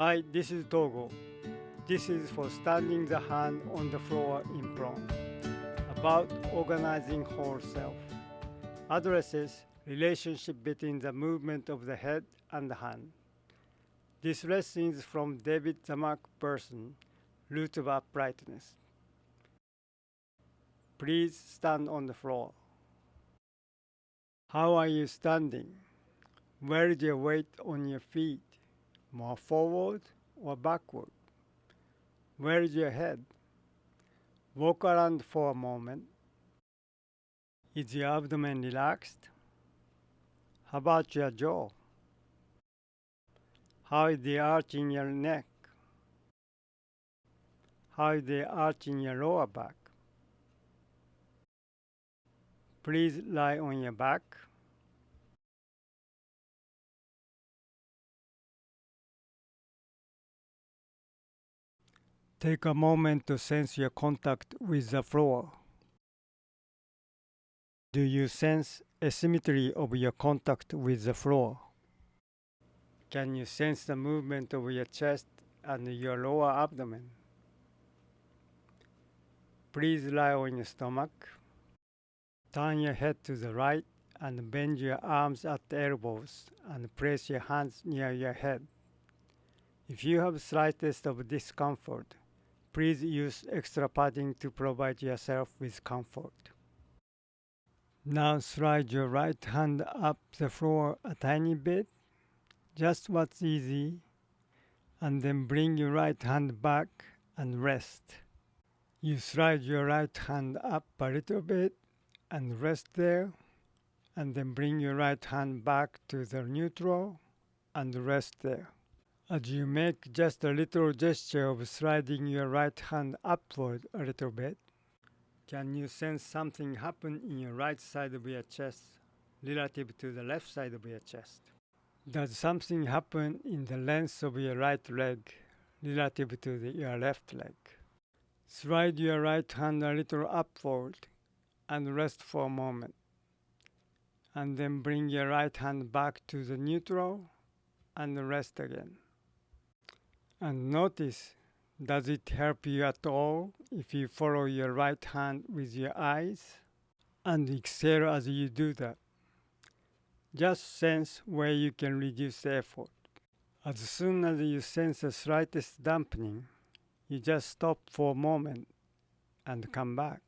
Hi, this is Togo. This is for standing the hand on the floor in prone. About organizing whole self. Addresses relationship between the movement of the head and the hand. This lesson is from David Zamak Person, Root of Uprightness. Please stand on the floor. How are you standing? Where is your weight on your feet? More forward or backward? Where is your head? Walk around for a moment. Is your abdomen relaxed? How about your jaw? How is the arch in your neck? How is the arch in your lower back? Please lie on your back. Take a moment to sense your contact with the floor. Do you sense asymmetry of your contact with the floor? Can you sense the movement of your chest and your lower abdomen? Please lie on your stomach. Turn your head to the right and bend your arms at the elbows and place your hands near your head. If you have slightest of discomfort, please use extra padding to provide yourself with comfort. Now slide your right hand up the floor a tiny bit, just what's easy, and then bring your right hand back and rest. You slide your right hand up a little bit and rest there, and then bring your right hand back to the neutral and rest there. As you make just a little gesture of sliding your right hand upward a little bit, can you sense something happen in your right side of your chest relative to the left side of your chest? Does something happen in the length of your right leg relative to your left leg? Slide your right hand a little upward and rest for a moment. And then bring your right hand back to the neutral and rest again. And notice, does it help you at all if you follow your right hand with your eyes and exhale as you do that? Just sense where you can reduce effort. As soon as you sense the slightest dampening, you just stop for a moment and come back.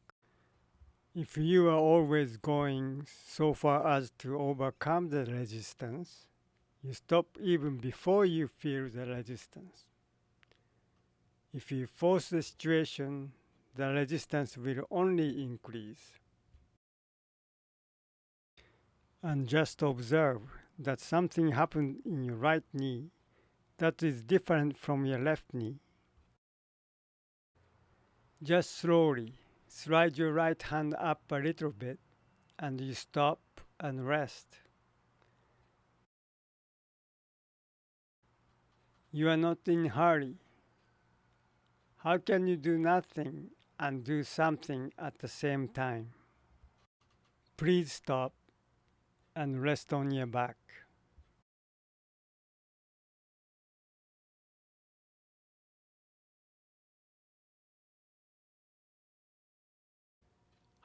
If you are always going so far as to overcome the resistance, you stop even before you feel the resistance. If you force the situation, the resistance will only increase. And just observe that something happened in your right knee that is different from your left knee. Just slowly slide your right hand up a little bit and you stop and rest. You are not in a hurry. How can you do nothing and do something at the same time? Please stop and rest on your back.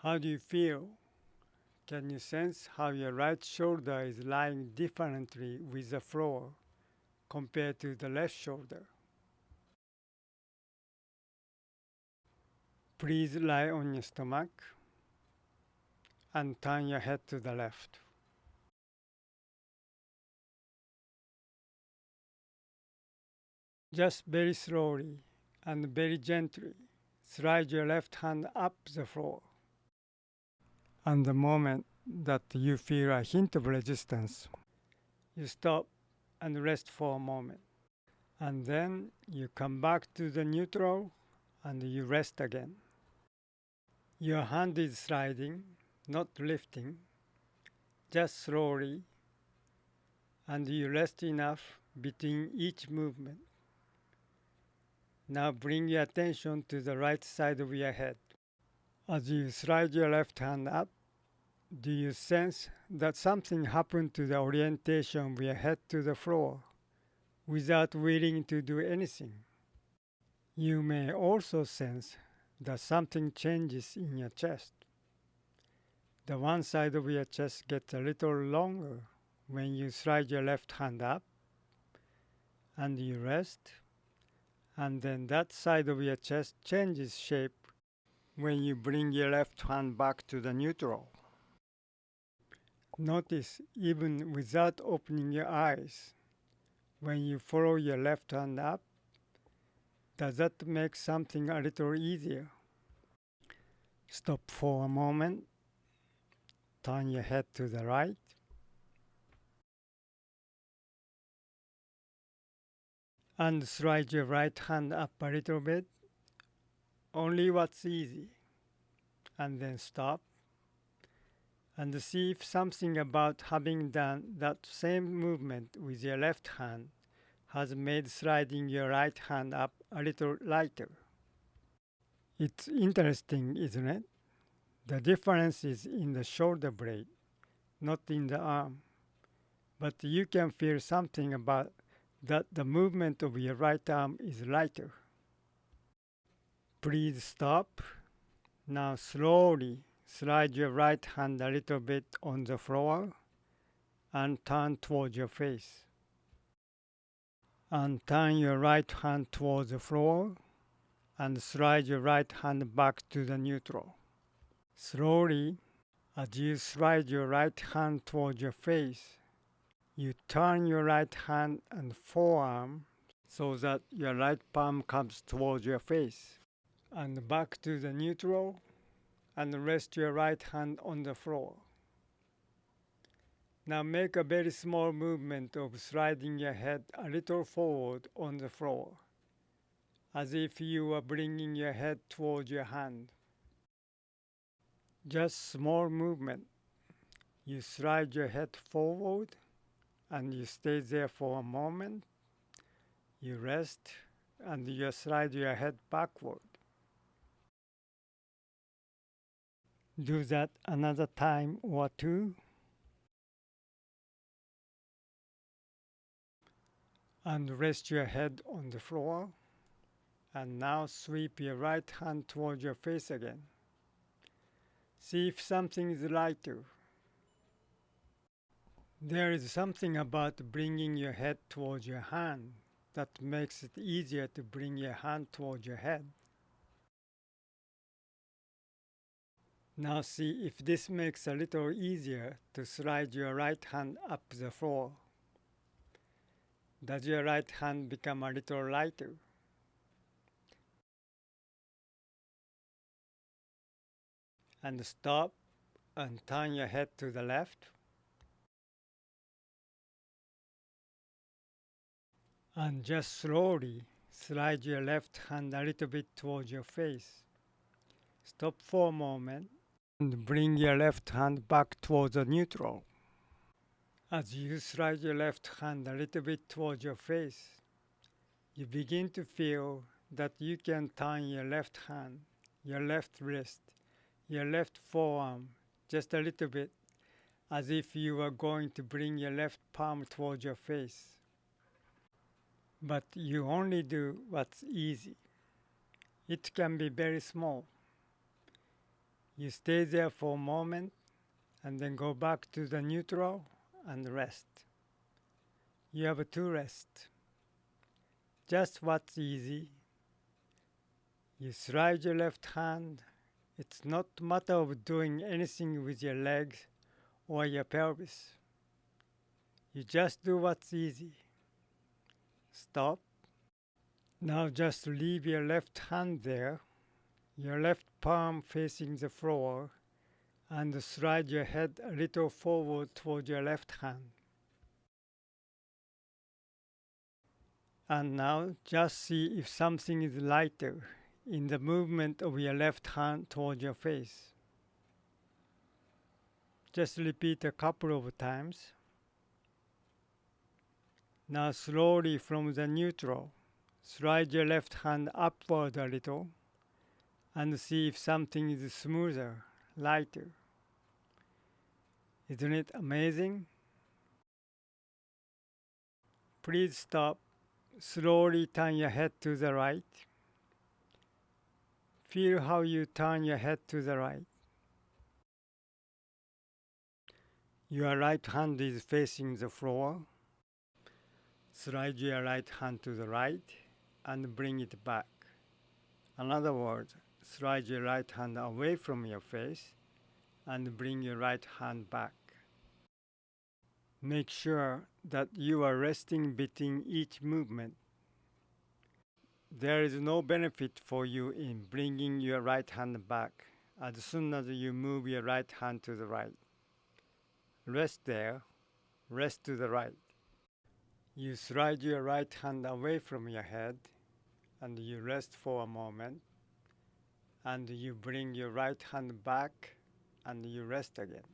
How do you feel? Can you sense how your right shoulder is lying differently with the floor compared to the left shoulder? Please lie on your stomach and turn your head to the left. Just very slowly and very gently slide your left hand up the floor. And the moment that you feel a hint of resistance, you stop and rest for a moment. And then you come back to the neutral and you rest again. Your hand is sliding, not lifting, just slowly, and you rest enough between each movement. Now bring your attention to the right side of your head. As you slide your left hand up, do you sense that something happened to the orientation of your head to the floor without willing to do anything. You may also sense that something changes in your chest. The one side of your chest gets a little longer when you slide your left hand up and you rest, and then that side of your chest changes shape when you bring your left hand back to the neutral. Notice, even without opening your eyes, when you follow your left hand up, does that make something a little easier? Stop for a moment, turn your head to the right, and slide your right hand up a little bit, only what's easy, and then stop, and see if something about having done that same movement with your left hand has made sliding your right hand up a little lighter. It's interesting, isn't it? The difference is in the shoulder blade, not in the arm. But you can feel something about that the movement of your right arm is lighter. Please stop. Now slowly slide your right hand a little bit on the floor and turn towards your face. And turn your right hand towards the floor and slide your right hand back to the neutral. Slowly, as you slide your right hand towards your face, you turn your right hand and forearm so that your right palm comes towards your face. And back to the neutral, and rest your right hand on the floor. Now make a very small movement of sliding your head a little forward on the floor, as if you were bringing your head towards your hand. Just small movement. You slide your head forward and you stay there for a moment. You rest and you slide your head backward. Do that another time or two. And rest your head on the floor. And now sweep your right hand towards your face again. See if something is lighter. There is something about bringing your head towards your hand that makes it easier to bring your hand towards your head. Now see if this makes it a little easier to slide your right hand up the floor. Does your right hand become a little lighter? And stop and turn your head to the left. And just slowly slide your left hand a little bit towards your face. Stop for a moment and bring your left hand back towards the neutral. As you slide your left hand a little bit towards your face, you begin to feel that you can turn your left hand, your left wrist, your left forearm just a little bit, as if you were going to bring your left palm towards your face. But you only do what's easy. It can be very small. You stay there for a moment and then go back to the neutral and rest. You have to rest. Just what's easy. You slide your left hand. It's not a matter of doing anything with your legs or your pelvis. You just do what's easy. Stop. Now just leave your left hand there, your left palm facing the floor, and slide your head a little forward toward your left hand. And now just see if something is lighter in the movement of your left hand toward your face. Just repeat a couple of times. Now slowly from the neutral, slide your left hand upward a little and see if something is smoother, lighter. Isn't it amazing? Please stop Slowly turn your head to the right. Feel how you turn your head to the right. Your right hand is facing the floor. Slide your right hand to the right and bring it back. In other words, slide your right hand away from your face and bring your right hand back. Make sure that you are resting between each movement. There is no benefit for you in bringing your right hand back as soon as you move your right hand to the right. Rest there, rest to the right. You slide your right hand away from your head and you rest for a moment and you bring your right hand back and you rest again.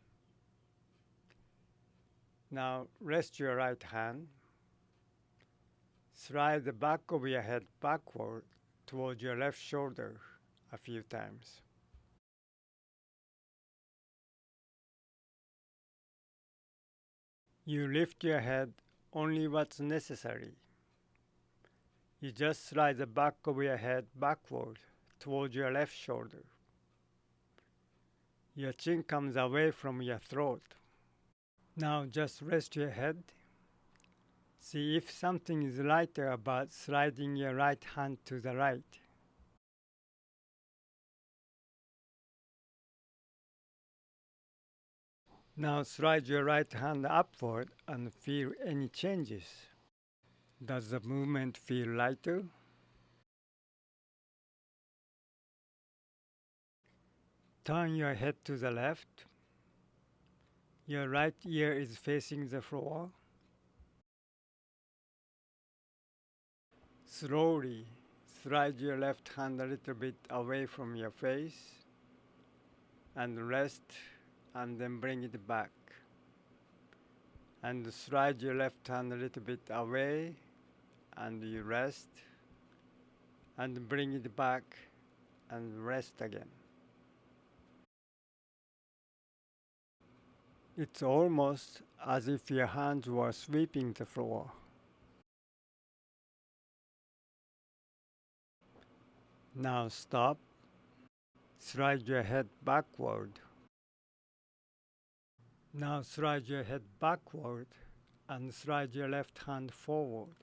Now rest your right hand. Slide the back of your head backward towards your left shoulder a few times. You lift your head only what's necessary. You just slide the back of your head backward towards your left shoulder. Your chin comes away from your throat. Now just rest your head. See if something is lighter about sliding your right hand to the right. Now slide your right hand upward and feel any changes. Does the movement feel lighter? Turn your head to the left. Your right ear is facing the floor. Slowly slide your left hand a little bit away from your face and rest and then bring it back. And slide your left hand a little bit away and you rest and bring it back and rest again. It's almost as if your hands were sweeping the floor. Now stop. Slide your head backward. Now slide your head backward and slide your left hand forward.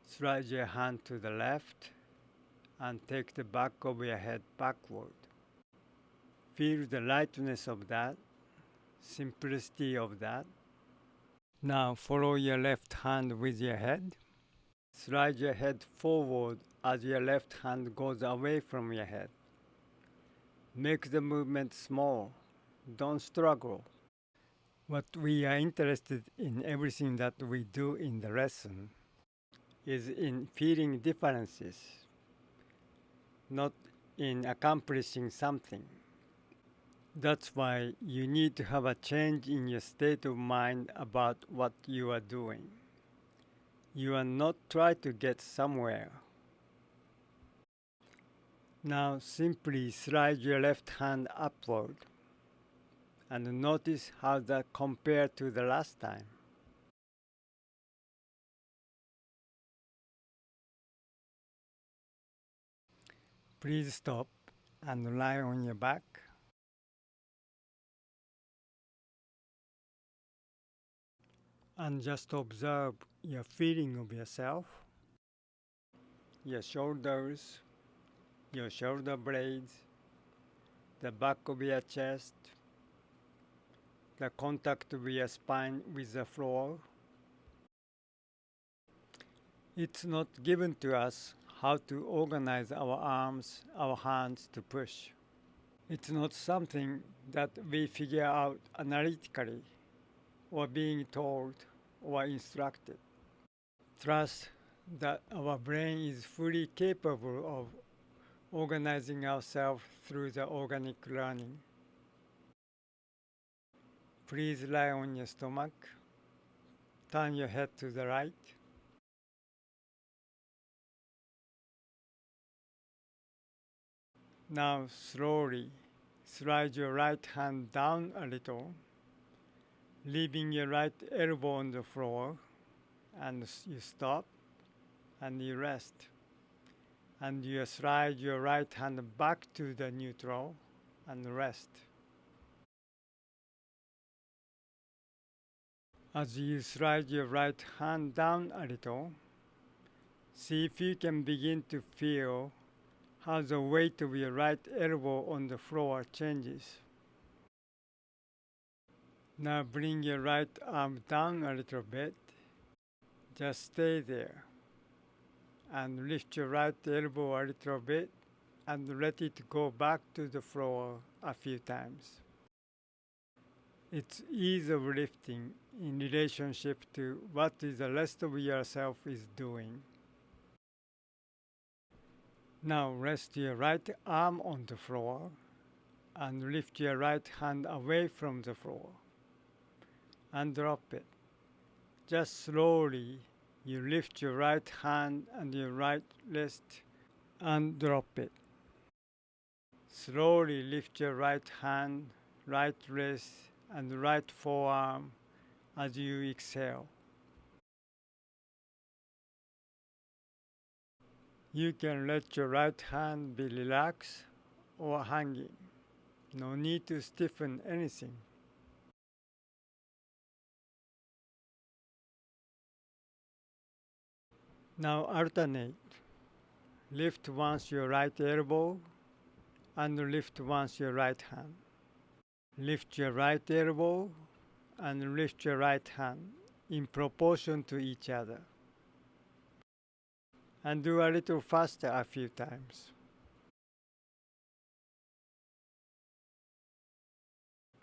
Slide your hand to the left and take the back of your head backward. Feel the lightness of that, simplicity of that. Now follow your left hand with your head. Slide your head forward as your left hand goes away from your head. Make the movement small. Don't struggle. What we are interested in everything that we do in the lesson is in feeling differences, not in accomplishing something. That's why you need to have a change in your state of mind about what you are doing. You are not trying to get somewhere. Now simply slide your left hand upward and notice how that compared to the last time. Please stop and lie on your back. And just observe your feeling of yourself, your shoulders, your shoulder blades, the back of your chest, the contact of your spine with the floor. It's not given to us how to organize our arms, our hands to push. It's not something that we figure out analytically or being told or instructed. Trust that our brain is fully capable of organizing ourselves through the organic learning. Please lie on your stomach. Turn your head to the right. Now slowly slide your right hand down a little, leaving your right elbow on the floor, and you stop and you rest. And you slide your right hand back to the neutral and rest. As you slide your right hand down a little, see if you can begin to feel how the weight of your right elbow on the floor changes. Now bring your right arm down a little bit. Just stay there. And lift your right elbow a little bit and let it go back to the floor a few times. It's ease of lifting in relationship to what the rest of yourself is doing. Now rest your right arm on the floor and lift your right hand away from the floor and drop it. Just slowly you lift your right hand and your right wrist and drop it. Slowly lift your right hand, right wrist, and right forearm as you exhale. You can let your right hand be relaxed or hanging. No need to stiffen anything. Now alternate. Lift once your right elbow and lift once your right hand. Lift your right elbow and lift your right hand in proportion to each other. And do a little faster a few times.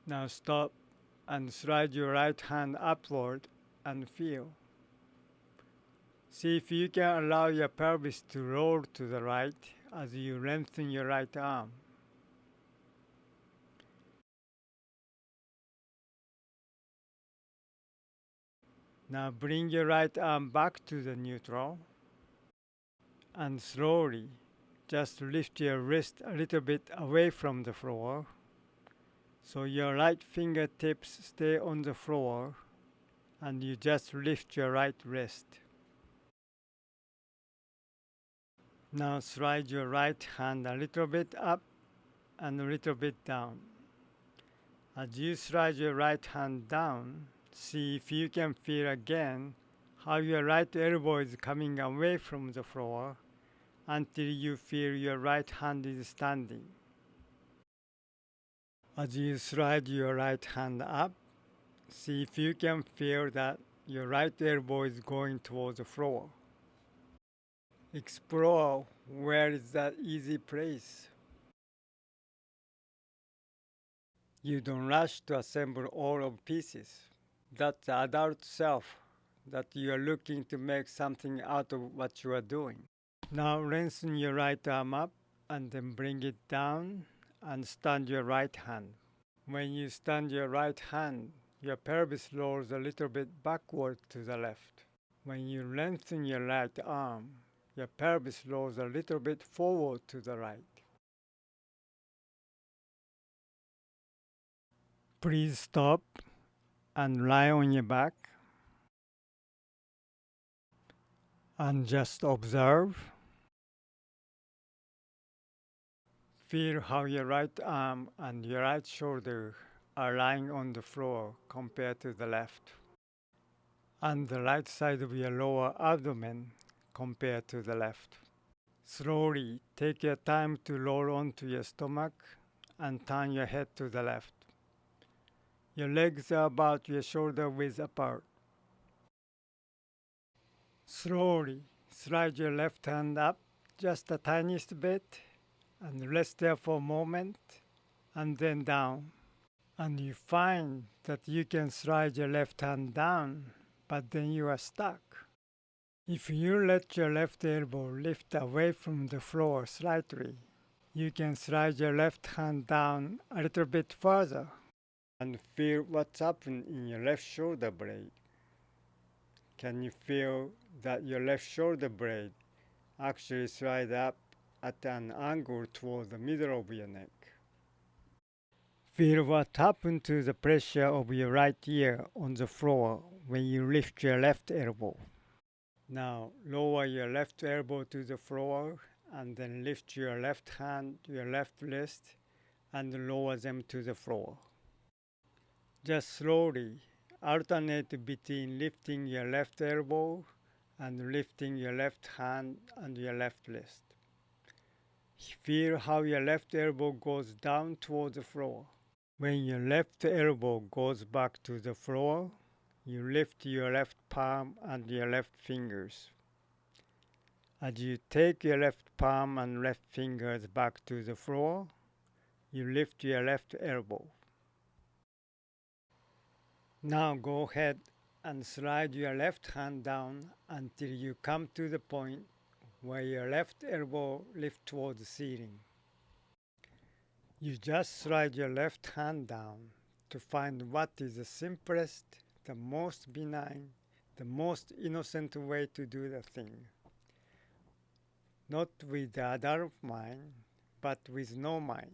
Now stop and slide your right hand upward and feel. See if you can allow your pelvis to roll to the right as you lengthen your right arm. Now bring your right arm back to the neutral and slowly just lift your wrist a little bit away from the floor so your right fingertips stay on the floor and you just lift your right wrist. Now slide your right hand a little bit up and a little bit down. As you slide your right hand down, see if you can feel again how your right elbow is coming away from the floor until you feel your right hand is standing. As you slide your right hand up, see if you can feel that your right elbow is going towards the floor. Explore where is that easy place. You don't rush to assemble all of pieces. That's the adult self that you are looking to make something out of what you are doing. Now lengthen your right arm up and then bring it down and stand your right hand. When you stand your right hand, your pelvis rolls a little bit backward to the left. When you lengthen your right arm, your pelvis rolls a little bit forward to the right. Please stop and lie on your back and just observe. Feel how your right arm and your right shoulder are lying on the floor compared to the left, and the right side of your lower abdomen compared to the left. Slowly take your time to roll onto your stomach and turn your head to the left. Your legs are about your shoulder width apart. Slowly slide your left hand up just the tiniest bit and rest there for a moment and then down. And you find that you can slide your left hand down, but then you are stuck. If you let your left elbow lift away from the floor slightly, you can slide your left hand down a little bit further and feel what's happening in your left shoulder blade. Can you feel that your left shoulder blade actually slide up at an angle toward the middle of your neck? Feel what happened to the pressure of your right ear on the floor when you lift your left elbow. Now lower your left elbow to the floor and then lift your left hand, your left wrist, and lower them to the floor. Just slowly alternate between lifting your left elbow and lifting your left hand and your left wrist. Feel how your left elbow goes down toward the floor. When your left elbow goes back to the floor, you lift your left palm and your left fingers. As you take your left palm and left fingers back to the floor, you lift your left elbow. Now go ahead and slide your left hand down until you come to the point where your left elbow lifts toward the ceiling. You just slide your left hand down to find what is the simplest, the most benign, the most innocent way to do the thing. Not with the adult mind, but with no mind.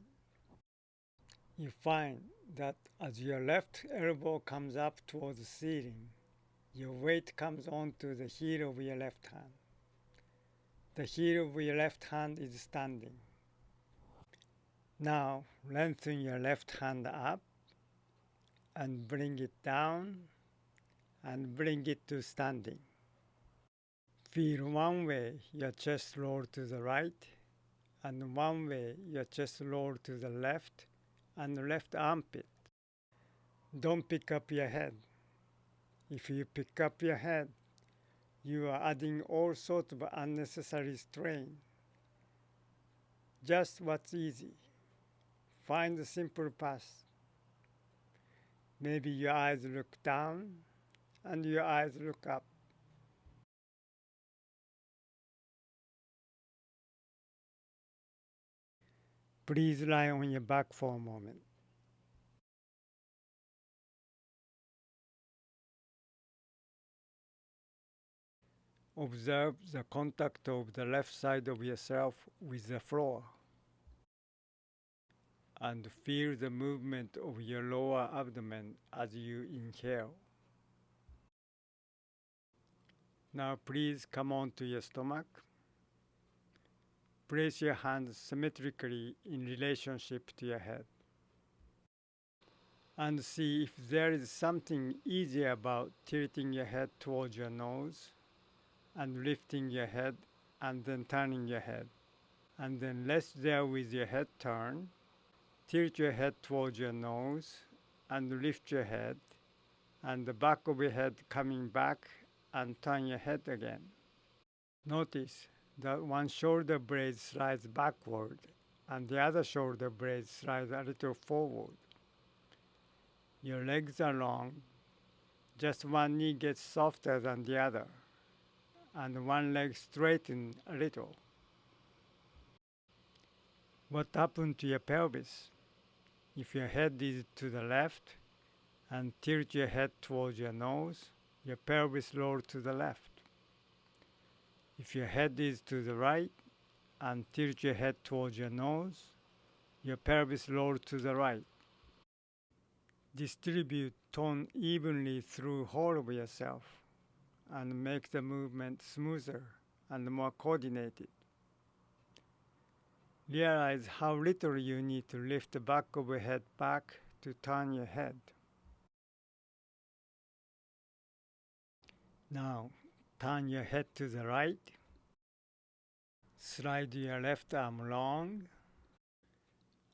You find that as your left elbow comes up towards the ceiling, your weight comes onto the heel of your left hand. The heel of your left hand is standing. Now lengthen your left hand up and bring it down and bring it to standing. Feel one way your chest roll to the right and one way your chest roll to the left and left armpit. Don't pick up your head. If you pick up your head, you are adding all sorts of unnecessary strain. Just what's easy. Find the simple path. Maybe your eyes look down and your eyes look up. Please lie on your back for a moment. Observe the contact of the left side of yourself with the floor and feel the movement of your lower abdomen as you inhale. Now please come on to your stomach. Place your hands symmetrically in relationship to your head. And see if there is something easy about tilting your head towards your nose and lifting your head and then turning your head. And then rest there with your head turned. Tilt your head towards your nose and lift your head and the back of your head coming back and turn your head again. Notice that one shoulder blade slides backward and the other shoulder blade slides a little forward. Your legs are long, just one knee gets softer than the other, and one leg straightens a little. What happened to your pelvis? If your head is to the left and tilt your head towards your nose, your pelvis rolls to the left. If your head is to the right and tilt your head towards your nose, your pelvis rolls to the right. Distribute tone evenly through whole of yourself and make the movement smoother and more coordinated. Realize how little you need to lift the back of your head back to turn your head. Now, turn your head to the right. Slide your left arm long.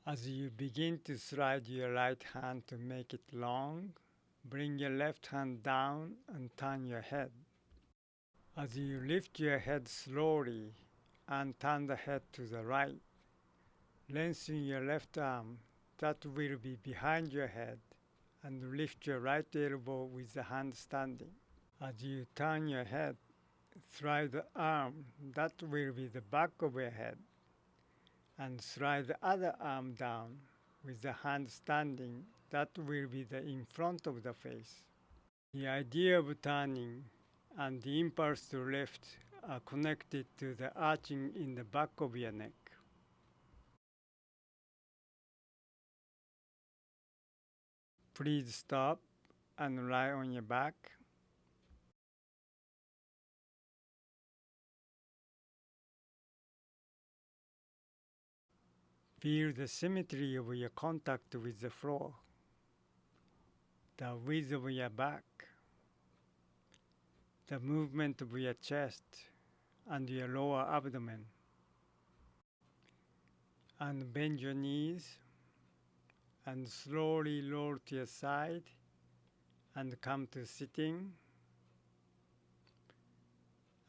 As you begin to slide your right hand to make it long, bring your left hand down and turn your head. As you lift your head slowly and turn the head to the right, lengthen your left arm that will be behind your head and lift your right elbow with the hand standing. As you turn your head, slide the arm that will be the back of your head and slide the other arm down with the hand standing that will be the in front of the face. The idea of turning and the impulse to lift are connected to the arching in the back of your neck. Please stop and lie on your back. Feel the symmetry of your contact with the floor, the width of your back, the movement of your chest and your lower abdomen. And bend your knees and slowly roll to your side and come to sitting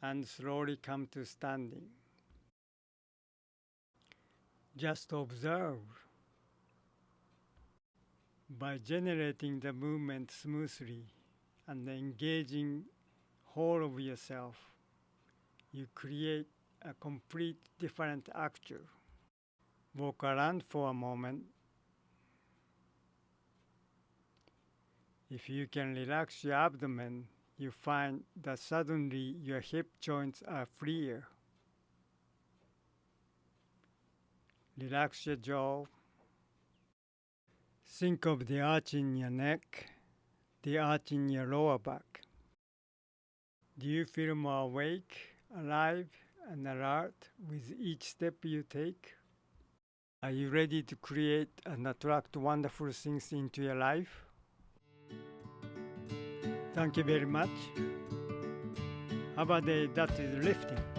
and slowly come to standing. Just observe. By generating the movement smoothly and engaging whole of yourself, you create a complete different acture. Walk around for a moment. If you can relax your abdomen, you find that suddenly your hip joints are freer. Relax your jaw. Think of the arch in your neck, the arch in your lower back. Do you feel more awake, alive, and alert with each step you take? Are you ready to create and attract wonderful things into your life? Thank you very much. Have a day that is lifting.